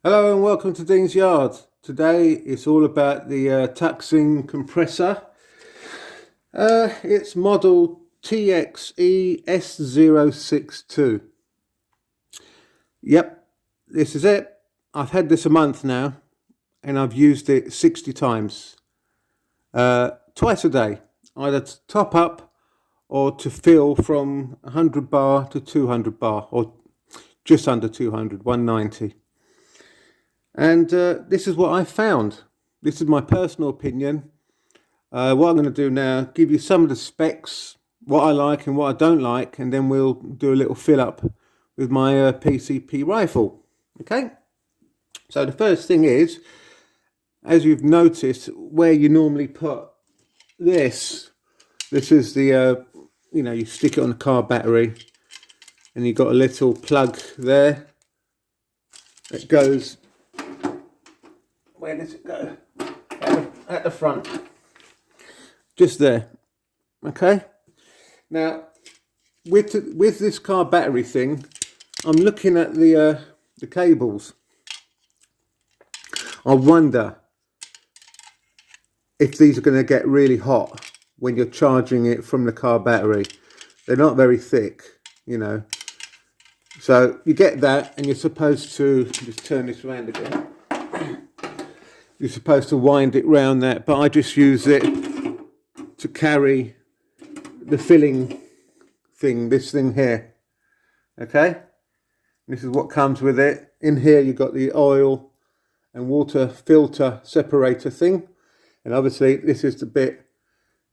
Hello and welcome to Dean's Yard. Today it's all about the TUXING compressor. It's model TXESO62. Yep, this is it. I've had this a month now and I've used it 60 times. Twice a day, either to top up or to fill from 100 bar to 200 bar, or just under 200, 190. And this is what I found. This is my personal opinion. What I'm going to do now, give you some of the specs, what I like and what I don't like, and then we'll do a little fill up with my PCP rifle. Okay? So the first thing is, as you've noticed, where you normally put this is the, you stick it on the car battery, and you've got a little plug there that goes. Where does it go? At the front. Just there. Okay? Now, with this car battery thing, I'm looking at the cables. I wonder if these are going to get really hot when you're charging it from the car battery. They're not very thick, So you get that, and you're supposed to just turn this around again. You're supposed to wind it round that, but I just use it to carry the filling thing, this thing here. Okay? This is what comes with it. In here you've got the oil and water filter separator thing. And obviously this is the bit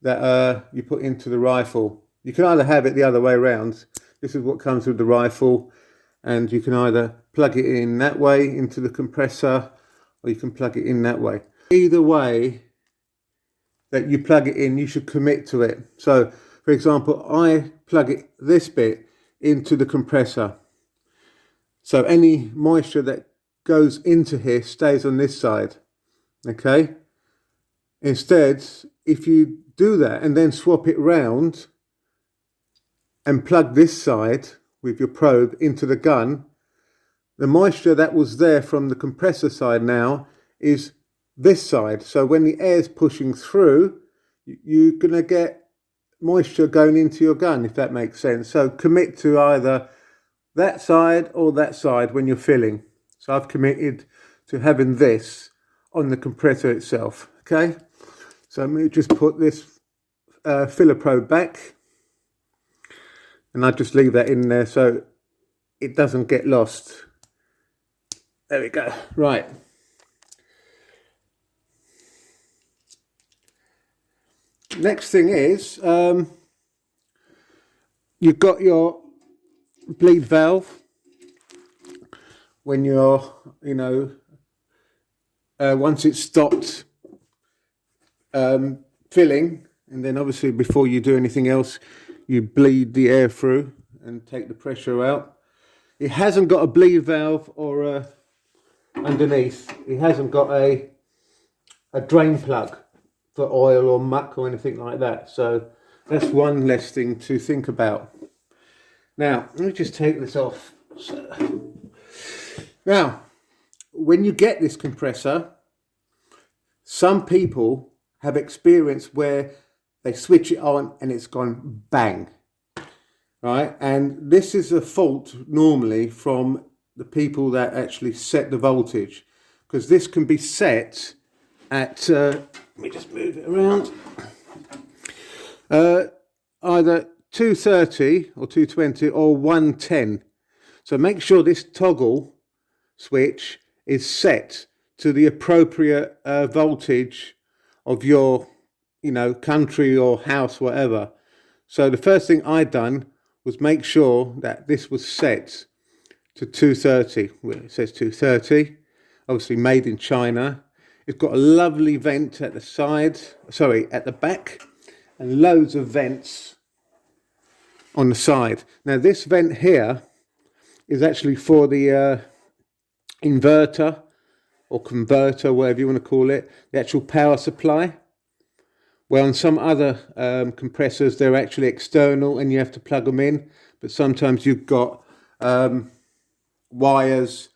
that you put into the rifle. You can either have it the other way around. This is what comes with the rifle. And you can either plug it in that way into the compressor, or you can plug it in that way. Either way that you plug it in, you should commit to it. So, for example, I plug this bit into the compressor. So any moisture that goes into here stays on this side. Okay? Instead, if you do that and then swap it round and plug this side with your probe into the gun, the moisture that was there from the compressor side now is this side. So when the air's pushing through, you're going to get moisture going into your gun, if that makes sense. So commit to either that side or that side when you're filling. So I've committed to having this on the compressor itself. Okay, so let me just put this filler probe back, and I just leave that in there so it doesn't get lost. There we go. Right. Next thing is, you've got your bleed valve when you're, once it's stopped filling, and then obviously before you do anything else, you bleed the air through and take the pressure out. It hasn't got a bleed valve or a underneath. It hasn't got a drain plug for oil or muck or anything like that. So that's one less thing to think about. Now, let me just take this off. Now, when you get this compressor, some people have experienced where they switch it on and it's gone bang. Right? And this is a fault normally from the people that actually set the voltage, because this can be set at let me just move it around, either 230 or 220 or 110. So make sure this toggle switch is set to the appropriate voltage of your country or house, whatever. So the first thing I done was make sure that this was set to 230. Well, it says 230, obviously made in China. It's got a lovely vent at the side, at the back, and loads of vents on the side. Now this vent here is actually for the inverter or converter, whatever you want to call it, the actual power supply. Well, on some other compressors, they're actually external and you have to plug them in, but sometimes you've got wires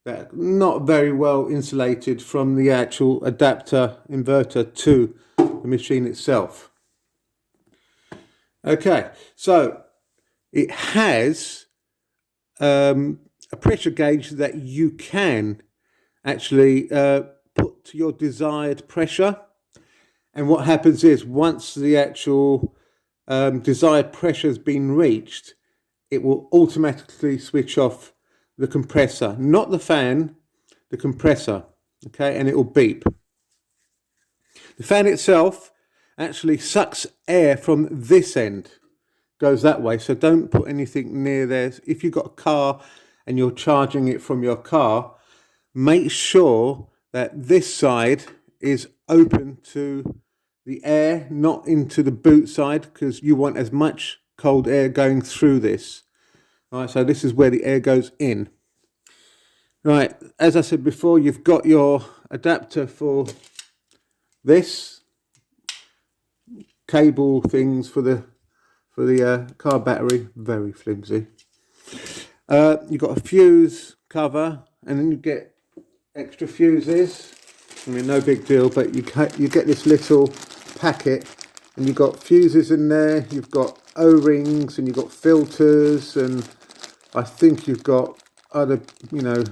that are not very well insulated from the actual adapter inverter to the machine itself. Okay, so it has a pressure gauge that you can actually put to your desired pressure. And what happens is, once the actual desired pressure has been reached, it will automatically switch off the compressor, not the fan, the compressor, okay, and it will beep. The fan itself actually sucks air from this end, goes that way, so don't put anything near there. If you've got a car and you're charging it from your car, make sure that this side is open to the air, not into the boot side, because you want as much cold air going through this. All right, so this is where the air goes in. Right, as I said before, you've got your adapter for this, cable things for the car battery, very flimsy. You've got a fuse cover, and then you get extra fuses. I mean, no big deal, but you get this little packet, and you've got fuses in there, you've got O-rings, and you've got filters, and I think you've got other, you know,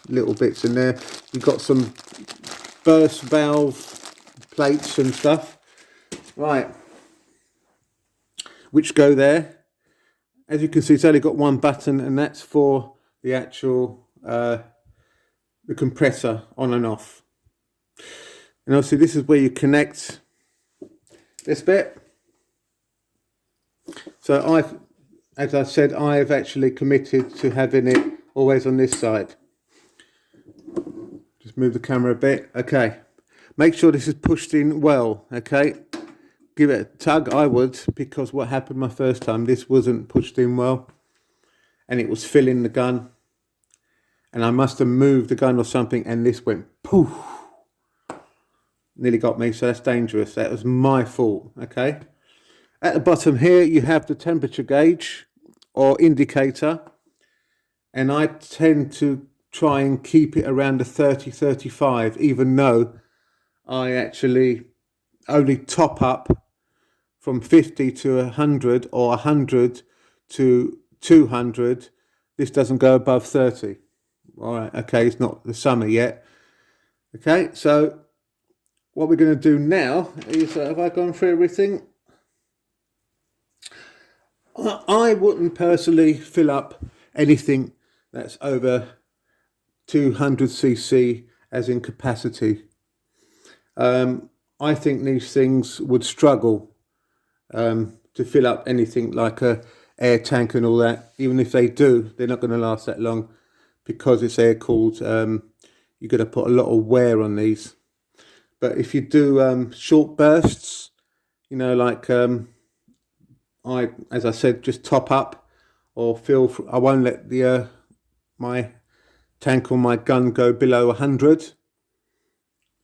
little bits in there. You've got some burst valve plates and stuff, right, which go there. As you can see, it's only got one button, and that's for the actual the compressor on and off. And obviously this is where you connect this bit. So as I said, I've actually committed to having it always on this side. Just move the camera a bit. Okay, make sure this is pushed in well. Okay, give it a tug, I would, because what happened my first time, this wasn't pushed in well, and it was filling the gun, and I must have moved the gun or something, and this went poof, nearly got me. So that's dangerous. That was my fault. Okay, at the bottom here you have the temperature gauge or indicator, and I tend to try and keep it around the 30-35, even though I actually only top up from 50 to 100 or 100 to 200. This doesn't go above 30. All right, okay, it's not the summer yet. Okay, so what we're going to do now is, have I gone through everything? I wouldn't personally fill up anything that's over 200cc as in capacity. I think these things would struggle to fill up anything like a air tank and all that. Even if they do, they're not going to last that long because it's air cooled. You're going to put a lot of wear on these. But if you do short bursts, you know, like as I said, just top up or fill. I won't let the my tank or my gun go below 100.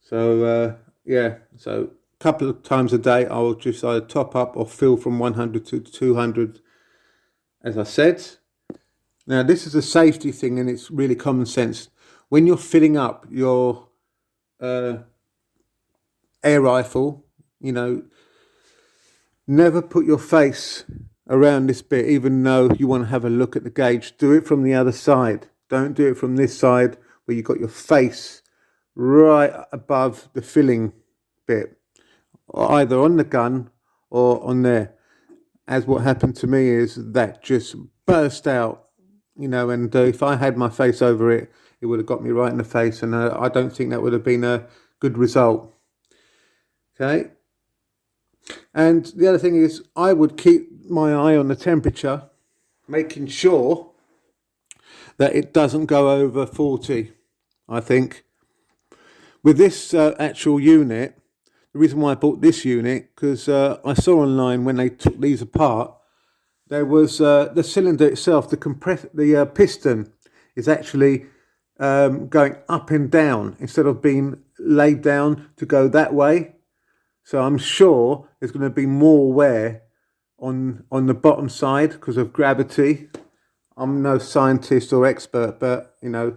So yeah, so a couple of times a day I will just either top up or fill from 100 to 200, as I said. Now this is a safety thing, and it's really common sense. When you're filling up your air rifle, you know, never put your face around this bit, even though you want to have a look at the gauge. Do it from the other side. Don't do it from this side where you've got your face right above the filling bit, or either on the gun or on there. As what happened to me is that just burst out, you know, and if I had my face over it, it would have got me right in the face, and I don't think that would have been a good result. Okay. And the other thing is, I would keep my eye on the temperature, making sure that it doesn't go over 40, I think. With this actual unit, the reason why I bought this unit, because I saw online when they took these apart, there was the cylinder itself, the piston is actually going up and down instead of being laid down to go that way. So I'm sure there's going to be more wear on the bottom side because of gravity. I'm no scientist or expert, but you know,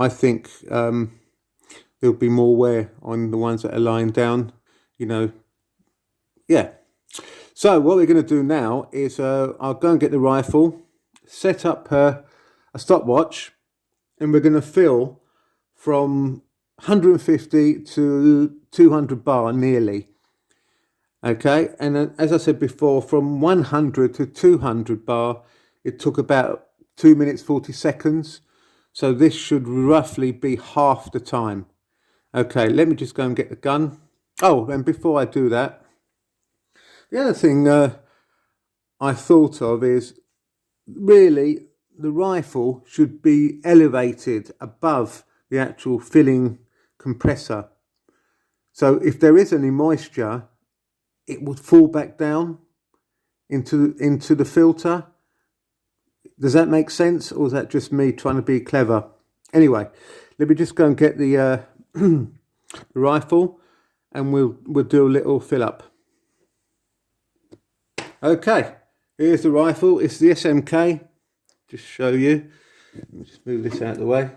I think there'll be more wear on the ones that are lying down, you know. Yeah. So what we're going to do now is I'll go and get the rifle, set up a stopwatch, and we're going to fill from 150 to 200 bar nearly. Okay, and as I said before, from 100 to 200 bar, it took about 2 minutes 40 seconds. So this should roughly be half the time. Okay, let me just go and get the gun. Oh, and before I do that, the other thing I thought of is really the rifle should be elevated above the actual filling compressor. So if there is any moisture, it would fall back down into the filter. Does that make sense, or is that just me trying to be clever? Anyway, let me just go and get the the rifle, and we'll do a little fill up. Okay, here's the rifle. It's the SMK. Just show you. Let me just move this out of the way.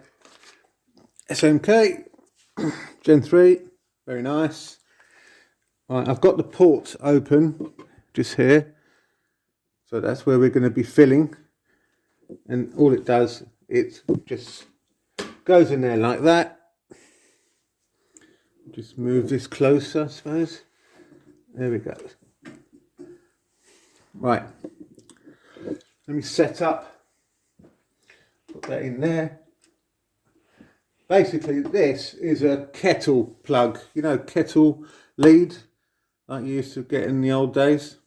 SMK Gen 3, very nice. Right, I've got the port open just here, so that's where we're going to be filling, and all it does, it just goes in there like that. Just move this closer, I suppose. There we go. Right, let me set up, put that in there. Basically this is a kettle plug, you know, kettle lead like you used to get in the old days.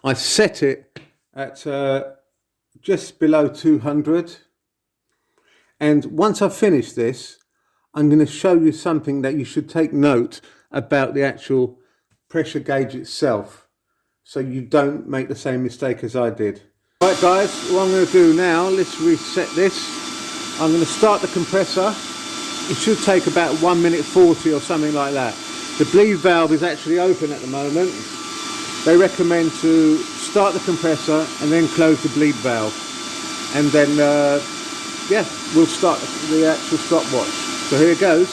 I set it at just below 200, and once I've finished this, I'm going to show you something that you should take note about the actual pressure gauge itself, so you don't make the same mistake as I did. Right guys, what I'm going to do now, let's reset this. I'm going to start the compressor. It should take about 1 minute 40 or something like that. The bleed valve is actually open at the moment. They recommend to start the compressor and then close the bleed valve. And then, yeah, we'll start the actual stopwatch. So here it goes.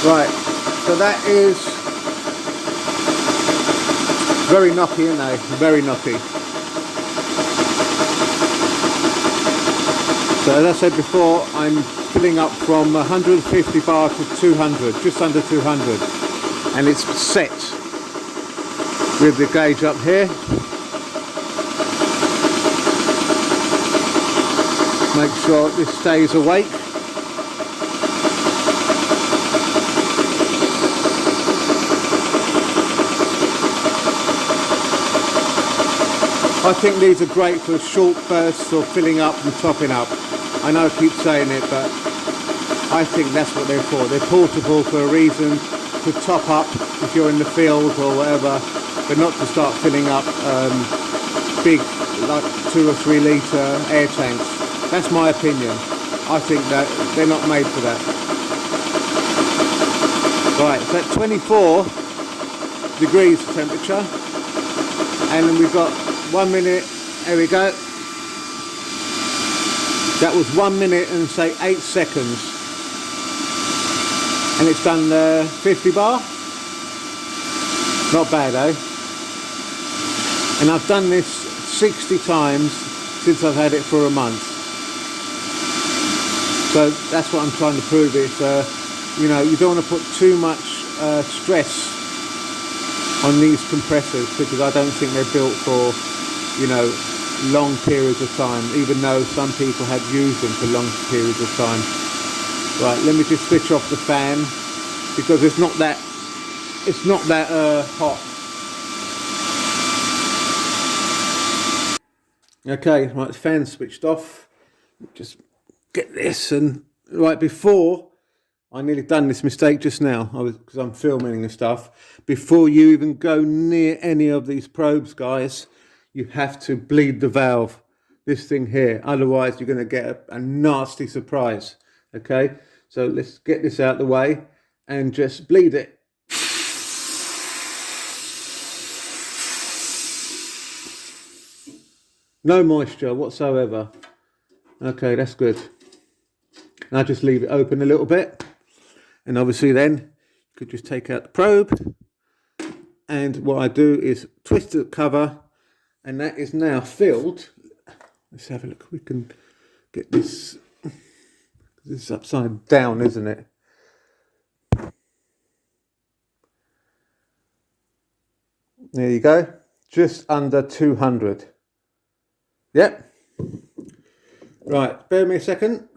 Right, so that is very knocky, isn't it? Very knocky. So as I said before, I'm filling up from 150 bar to 200, just under 200. And it's set with the gauge up here. Make sure this stays awake. I think these are great for short bursts or filling up and topping up. I know I keep saying it, but I think that's what they're for. They're portable for a reason, to top up if you're in the field or whatever, but not to start filling up big, like 2 or 3 litre air tanks. That's my opinion. I think that they're not made for that. Right, so at 24 degrees temperature, and then we've got 1 minute, there we go. That was 1 minute and say 8 seconds. And it's done 50 bar. Not bad, eh? And I've done this 60 times since I've had it for a month. So that's what I'm trying to prove. It's, you know, you don't want to put too much stress on these compressors, because I don't think they're built for, you know, long periods of time, even though some people have used them for long periods of time. Right, let me just switch off the fan, because it's not that hot. Okay, right, the fan's switched off. Just get this, and right before, I nearly done this mistake just now, because I'm filming and stuff. Before you even go near any of these probes, guys, you have to bleed the valve, this thing here. Otherwise, you're going to get a nasty surprise. Okay, so let's get this out of the way and just bleed it. No moisture whatsoever. Okay, that's good. And I just leave it open a little bit. And obviously then you could just take out the probe. And what I do is twist the cover, and that is now filled. Let's have a look. We can get this. This is upside down, isn't it? There you go. Just under 200. Yep. Right, bear me a second.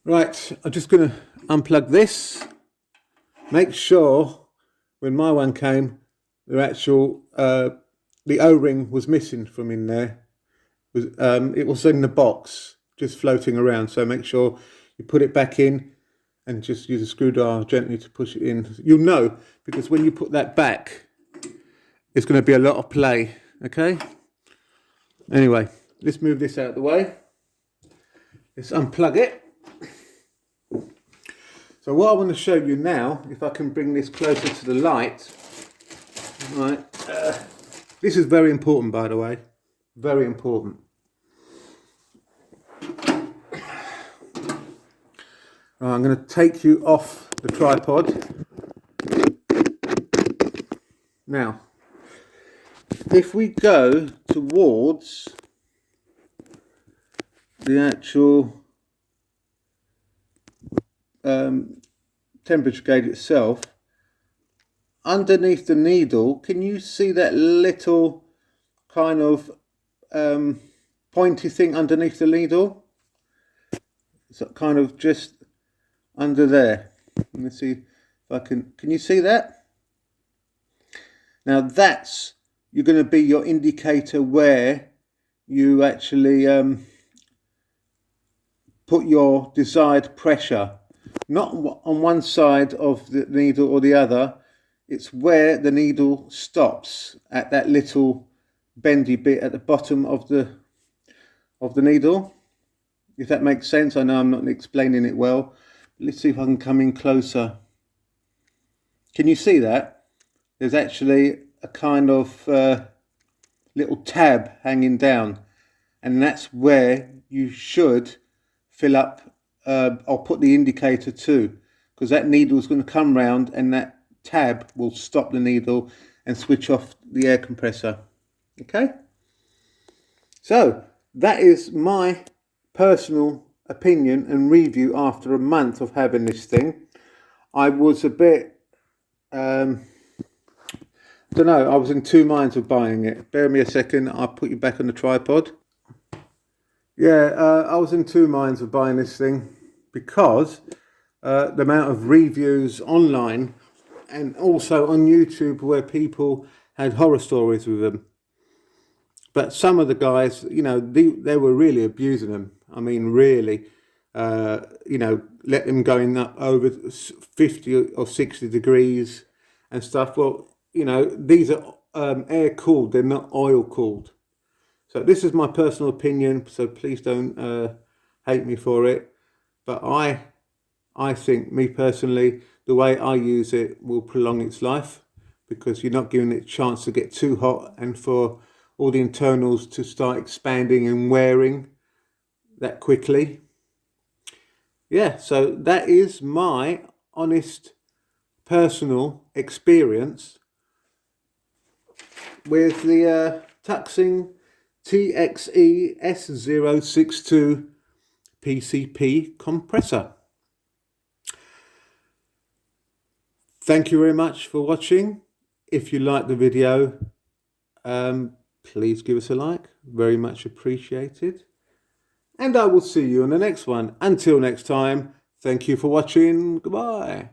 Right, I'm just going to unplug this. Make sure when my one came, the actual the O-ring was missing from in there. It was in the box, just floating around. So make sure you put it back in and just use a screwdriver gently to push it in. You'll know, because when you put that back, it's going to be a lot of play. Okay. Anyway, let's move this out of the way. Let's unplug it. So what I want to show you now, if I can bring this closer to the light, right? This is very important, by the way, very important. Right, I'm going to take you off the tripod. Now, if we go towards the actual temperature gauge itself, underneath the needle, can you see that little kind of pointy thing underneath the needle? It's kind of just under there. Let me see if I can you see that? Now that's you're going to be your indicator where you actually put your desired pressure, not on one side of the needle or the other. It's where the needle stops at that little bendy bit at the bottom of the needle. If that makes sense. I know I'm not explaining it well. Let's see if I can come in closer. Can you see that? There's actually a kind of little tab hanging down, and that's where you should fill up or put the indicator to, because that needle is going to come round and that tab will stop the needle and switch off the air compressor. Okay, so that is my personal opinion and review after a month of having this thing. I was a bit don't know, I was in two minds of buying it. Bear me a second, I'll put you back on the tripod. Yeah, I was in two minds of buying this thing because the amount of reviews online and also on YouTube where people had horror stories with them. But some of the guys, you know, they were really abusing them. I mean, really, you know, let them going up over 50 or 60 degrees and stuff. Well, you know, these are air cooled, they're not oil cooled. So this is my personal opinion, so please don't hate me for it. But I think, me personally, the way I use it will prolong its life, because you're not giving it a chance to get too hot and for all the internals to start expanding and wearing that quickly. Yeah, so that is my honest personal experience with the TUXING TXESO62 PCP compressor. Thank you very much for watching. If you like the video, please give us a like, very much appreciated. And I will see you on the next one. Until next time, thank you for watching. Goodbye.